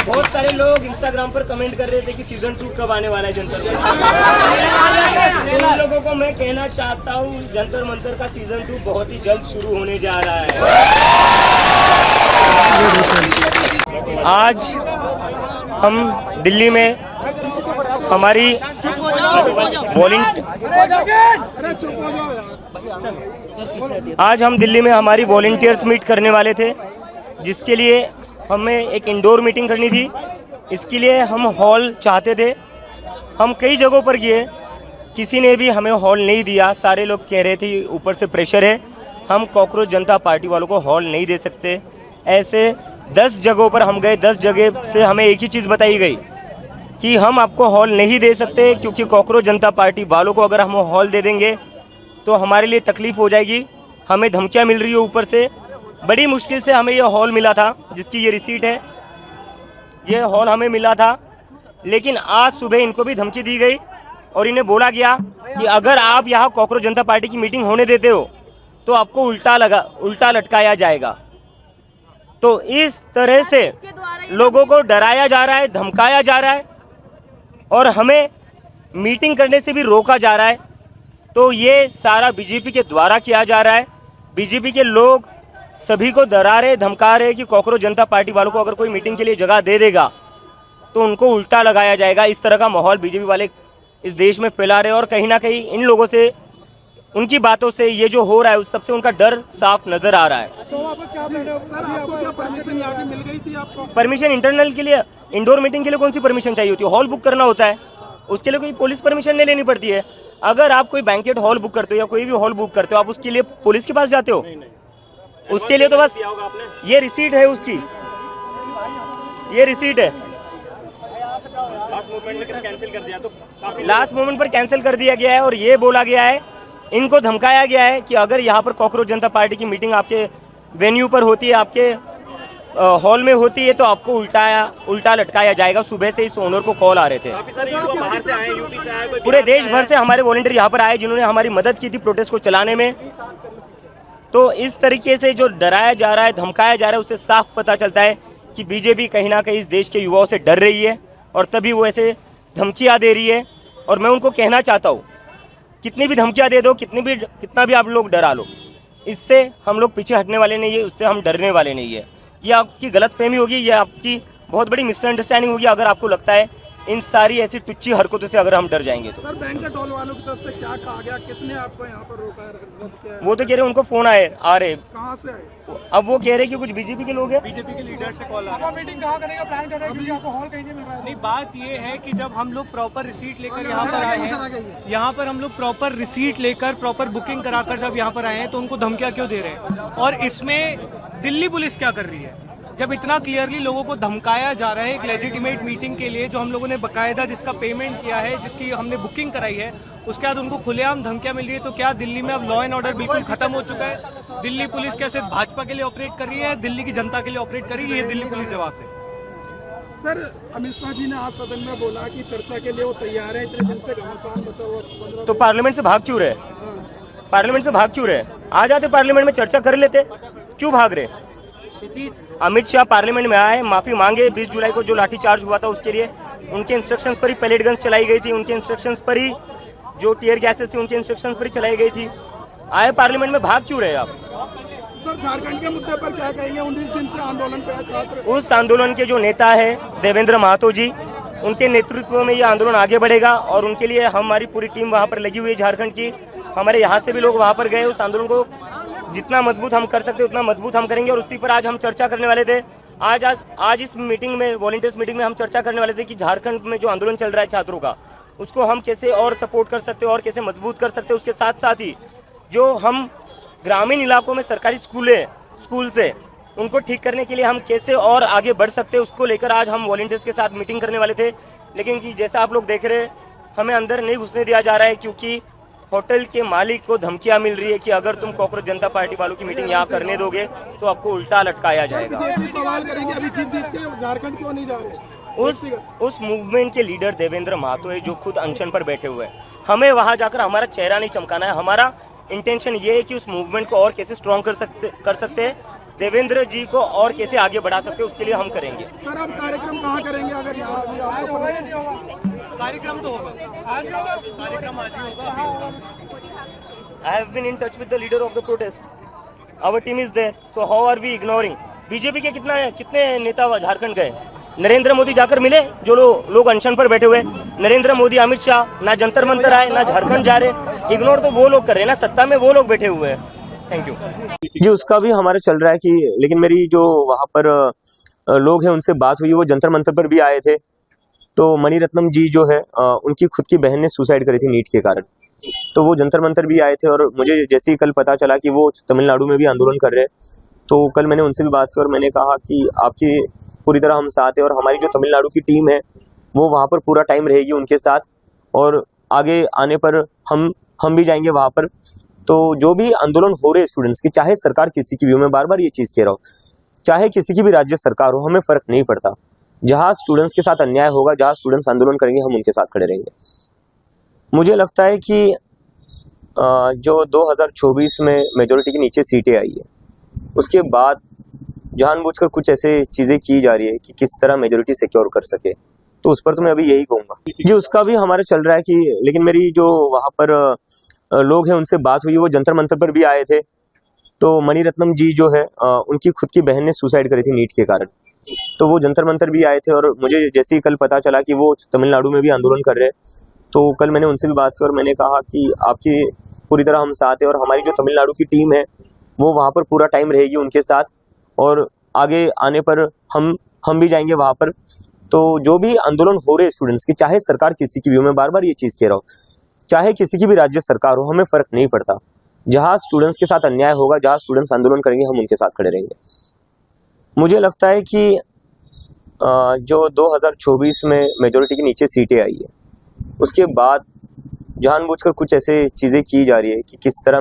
बहुत सारे लोग इंस्टाग्राम पर कमेंट कर रहे थे कि सीजन 2 कब आने वाला है जंतर मंतर। तो उन लोगों को मैं कहना चाहता हूँ जंतर मंतर का सीजन 2 बहुत ही जल्द शुरू होने जा रहा है। आज हम दिल्ली में हमारी वॉलंटियर्स मीट करने वाले थे, जिसके लिए हमें एक इंडोर मीटिंग करनी थी। इसके लिए हम हॉल चाहते थे। हम कई जगहों पर गए, किसी ने भी हमें हॉल नहीं दिया। सारे लोग कह रहे थे ऊपर से प्रेशर है, हम कॉकरोच जनता पार्टी वालों को हॉल नहीं दे सकते। ऐसे 10 जगहों पर हम गए, 10 जगह से हमें एक ही चीज़ बताई गई कि हम आपको हॉल नहीं दे सकते, क्योंकि कॉकरोच जनता पार्टी वालों को अगर हम हॉल दे देंगे तो हमारे लिए तकलीफ़ हो जाएगी। हमें धमकियां मिल रही है ऊपर से। बड़ी मुश्किल से हमें ये हॉल मिला था, जिसकी ये रिसीट है। ये हॉल हमें मिला था, लेकिन आज सुबह इनको भी धमकी दी गई और इन्हें बोला गया कि अगर आप यहाँ कॉकरोच जनता पार्टी की मीटिंग होने देते हो तो आपको उल्टा लटकाया जाएगा। तो इस तरह से लोगों को डराया जा रहा है, धमकाया जा रहा है और हमें मीटिंग करने से भी रोका जा रहा है। तो ये सारा बीजेपी के द्वारा किया जा रहा है। बीजेपी के लोग सभी को डरा रहे, धमका रहे कि कॉकरोच जनता पार्टी वालों को अगर कोई मीटिंग के लिए जगह दे देगा तो उनको उल्टा लगाया जाएगा। इस तरह का माहौल बीजेपी वाले इस देश में फैला रहे और कहीं ना कहीं इन लोगों से, उनकी बातों से ये जो हो रहा है उस सबसे उनका डर साफ नजर आ रहा है। तो सर आपको क्या परमिशन यहाँ की मिल गई थी? आपको परमिशन इंटरनल के लिए, इंडोर मीटिंग के लिए कौन सी परमिशन चाहिए होती है? हॉल बुक करना होता है, उसके लिए कोई पुलिस परमिशन नहीं लेनी पड़ती है। अगर आप कोई बैंकेट हॉल बुक करते हो या कोई भी हॉल बुक करते हो, आप उसके लिए पुलिस के पास जाते हो? उसके लिए तो बस ये रिसीट है उसकी, ये रिसीट है। लास्ट मोमेंट पर कैंसिल कर दिया गया है और ये बोला गया है, इनको धमकाया गया है कि अगर यहाँ पर कॉकरोच जनता पार्टी की मीटिंग आपके वेन्यू पर होती है, आपके हॉल में होती है, तो आपको उल्टा लटकाया जाएगा। सुबह से इस ओनर को कॉल आ रहे थे। बाहर से आए, यूपी से आए, पूरे देश भर से हमारे वॉलंटियर यहाँ पर आए, जिन्होंने हमारी मदद की थी प्रोटेस्ट को चलाने में। तो इस तरीके से जो डराया जा रहा है, धमकाया जा रहा है, उससे साफ पता चलता है कि बीजेपी कहीं ना कहीं इस देश के युवाओं से डर रही है और तभी वो ऐसे धमकियाँ दे रही है। और मैं उनको कहना चाहता हूँ, कितनी भी धमकियाँ दे दो, कितना भी आप लोग डरा लो, इससे हम लोग पीछे हटने वाले नहीं है, उससे हम डरने वाले नहीं है। ये आपकी गलतफहमी होगी, ये आपकी बहुत बड़ी मिसअंडरस्टैंडिंग होगी अगर आपको लगता है इन सारी ऐसी टुच्ची हरकतों से अगर हम डर जाएंगे तो। सर बैंकेट हॉल वालों की तरफ से क्या कहा गया? किसने आपको यहाँ पर रोका है? वो तो कह रहे उनको फोन आ रहे। कहाँ से आए? अब वो कह रहे कि कुछ बीजेपी के लोग हैं, बीजेपी के लीडर से कॉल आ रहा है। मीटिंग कहाँ करने का प्लान कर रहे हैं? आपको हॉल कहीं नहीं मिल रहा है। नहीं, बात ये है कि जब हम लोग प्रॉपर रिसीट लेकर यहाँ पर आए हैं, यहाँ पर हम लोग प्रॉपर रिसीट लेकर प्रॉपर बुकिंग कराकर जब यहाँ पर आए हैं, तो उनको धमकियाँ क्यों दे रहे हैं? और इसमें दिल्ली पुलिस क्या कर रही है? जब इतना क्लियरली लोगों को धमकाया जा रहा है एक लेजिटिमेट मीटिंग के लिए, जो हम लोगों ने बकायदा जिसका पेमेंट किया है, जिसकी हमने बुकिंग कराई है, उसके बाद उनको खुलेआम धमकियां मिल रही है। तो क्या दिल्ली में अब लॉ एंड ऑर्डर बिल्कुल खत्म हो चुका है? दिल्ली पुलिस क्या सिर्फ भाजपा के लिए ऑपरेट कर रही है, दिल्ली की जनता के लिए ऑपरेट कर रही है? ये दिल्ली पुलिस जवाब दे। सर अमित शाह जी ने आज सदन में बोला कि चर्चा के लिए वो तैयार है, इतने दिन से घमासान बचा हुआ। तो पार्लियामेंट से भाग क्यों रहे? पार्लियामेंट से भाग क्यों रहे? आ जाते पार्लियामेंट में, चर्चा कर लेते, क्यों भाग रहे? अमित शाह पार्लियामेंट में आए, माफी मांगे। 20 जुलाई को जो लाठीचार्ज हुआ था उसके लिए उनके इंस्ट्रक्शंस पर ही पैलेट गन्स चलाई गई थी, उनके इंस्ट्रक्शंस पर ही जो टीयर गैसेस थी उनके इंस्ट्रक्शंस पर ही चलाई गई थी। आए पार्लियामेंट में, भाग क्यों रहे आप? सर झारखंड के मुद्दे पर क्या कहेंगे? 19 दिन से आंदोलन पे है छात्र। उस आंदोलन के जो नेता है देवेंद्र महतो जी, उनके नेतृत्व में ये आंदोलन आगे बढ़ेगा और उनके लिए हमारी पूरी टीम वहाँ पर लगी हुई है झारखंड की। हमारे यहाँ से भी लोग वहाँ पर गए। उस आंदोलन को जितना मजबूत हम कर सकते उतना मजबूत हम करेंगे और उसी पर आज हम चर्चा करने वाले थे। आज इस मीटिंग में, वॉलंटियर्स मीटिंग में हम चर्चा करने वाले थे कि झारखंड में जो आंदोलन चल रहा है छात्रों का, उसको हम कैसे और सपोर्ट कर सकते हैं और कैसे मजबूत कर सकते हैं। उसके साथ साथ ही जो हम ग्रामीण इलाकों में सरकारी स्कूल से उनको ठीक करने के लिए हम कैसे और आगे बढ़ सकते हैं, उसको लेकर आज हम वॉलंटियर्स के साथ मीटिंग करने वाले थे। लेकिन कि जैसा आप लोग देख रहे हैं, हमें अंदर नहीं घुसने दिया जा रहा है, क्योंकि होटल के मालिक को धमकियां मिल रही है कि अगर तुम कॉकरोच जनता पार्टी वालों की मीटिंग यहाँ करने दोगे तो आपको उल्टा लटकाया जाएगा। सवाल करेंगे, अभी जीत झारखंड क्यों नहीं जा रहे? उस मूवमेंट के लीडर देवेंद्र महतो है, जो खुद अनशन पर बैठे हुए हैं। हमें वहां जाकर हमारा चेहरा नहीं चमकाना है। हमारा इंटेंशन ये है कि उस मूवमेंट को और कैसे स्ट्रॉन्ग कर सकते हैं देवेंद्र जी को और कैसे आगे बढ़ा सकते हैं उसके लिए हम करेंगे। सर आप कार्यक्रम कहाँ करेंगे अगर यहाँ अभी आपको कार्यक्रम तो होगा, कार्यक्रम आज ही होगा। I have been in touch with the leader of the protest. Our team is there. So how are we ignoring? BJP के कितने नेता झारखंड गए? नरेंद्र मोदी जाकर मिले जो लोग अनशन पर बैठे हुए। नरेंद्र मोदी, अमित शाह ना जंतर मंतर आए ना झारखंड जा रहे। इग्नोर तो वो लोग कर रहे हैं ना, सत्ता में वो लोग बैठे हुए हैं। थैंक यू जी। उसका भी हमारा चल रहा है कि लेकिन मेरी जो वहाँ पर लोग हैं उनसे बात हुई, वो जंतर मंतर पर भी आए थे। तो मणिरत्नम जी जो है उनकी खुद की बहन ने सुसाइड करी थी नीट के कारण, तो वो जंतर मंतर भी आए थे। और मुझे जैसे ही कल पता चला कि वो तमिलनाडु में भी आंदोलन कर रहे हैं, तो कल मैंने उनसे भी बात की और मैंने कहा कि आपकी पूरी तरह हम साथ हैं और हमारी जो तमिलनाडु की टीम है वो वहाँ पर पूरा टाइम रहेगी उनके साथ, और आगे आने पर हम भी जाएंगे वहाँ पर। तो जो भी आंदोलन हो रहे स्टूडेंट्स के, चाहे सरकार किसी की भी हो, मैं बार बार ये चीज़ कह रहा हूँ, चाहे किसी की भी राज्य सरकार हो, हमें फ़र्क नहीं पड़ता। जहाँ स्टूडेंट्स के साथ अन्याय होगा, जहाँ स्टूडेंट्स आंदोलन करेंगे, हम उनके साथ खड़े रहेंगे। मुझे लगता है कि जो 2024 में मेजोरिटी के नीचे सीटें आई है, उसके बाद जानबूझकर कुछ ऐसे चीज़ें की जा रही है कि किस तरह मेजोरिटी सिक्योर कर सके, तो उस पर तो मैं अभी यही कहूँगा जी। उसका भी हमारा चल रहा है कि लेकिन मेरी जो वहाँ पर लोग हैं उनसे बात हुई, वो जंतर मंतर पर भी आए थे। तो मणिरत्नम जी जो है उनकी खुद की बहन ने सुसाइड करी थी नीट के कारण, तो वो जंतर मंतर भी आए थे। और मुझे जैसे ही कल पता चला कि वो तमिलनाडु में भी आंदोलन कर रहे हैं, तो कल मैंने उनसे भी बात की और मैंने कहा कि आपकी पूरी तरह हम साथ हैं और हमारी जो तमिलनाडु की टीम है वो वहाँ पर पूरा टाइम रहेगी उनके साथ, और आगे आने पर हम भी जाएंगे वहाँ पर। तो जो भी आंदोलन हो रहे स्टूडेंट्स के, चाहे सरकार किसी की भी हो, मैं बार बार ये चीज़ कह रहा हूँ, चाहे किसी की भी राज्य सरकार हो, हमें फ़र्क नहीं पड़ता। जहाँ स्टूडेंट्स के साथ अन्याय होगा, जहाँ स्टूडेंट्स आंदोलन करेंगे, हम उनके साथ खड़े रहेंगे। मुझे लगता है कि जो 2024 में मेजोरिटी के नीचे सीटें आई है, उसके बाद जानबूझकर कुछ ऐसे चीज़ें की जा रही है कि किस तरह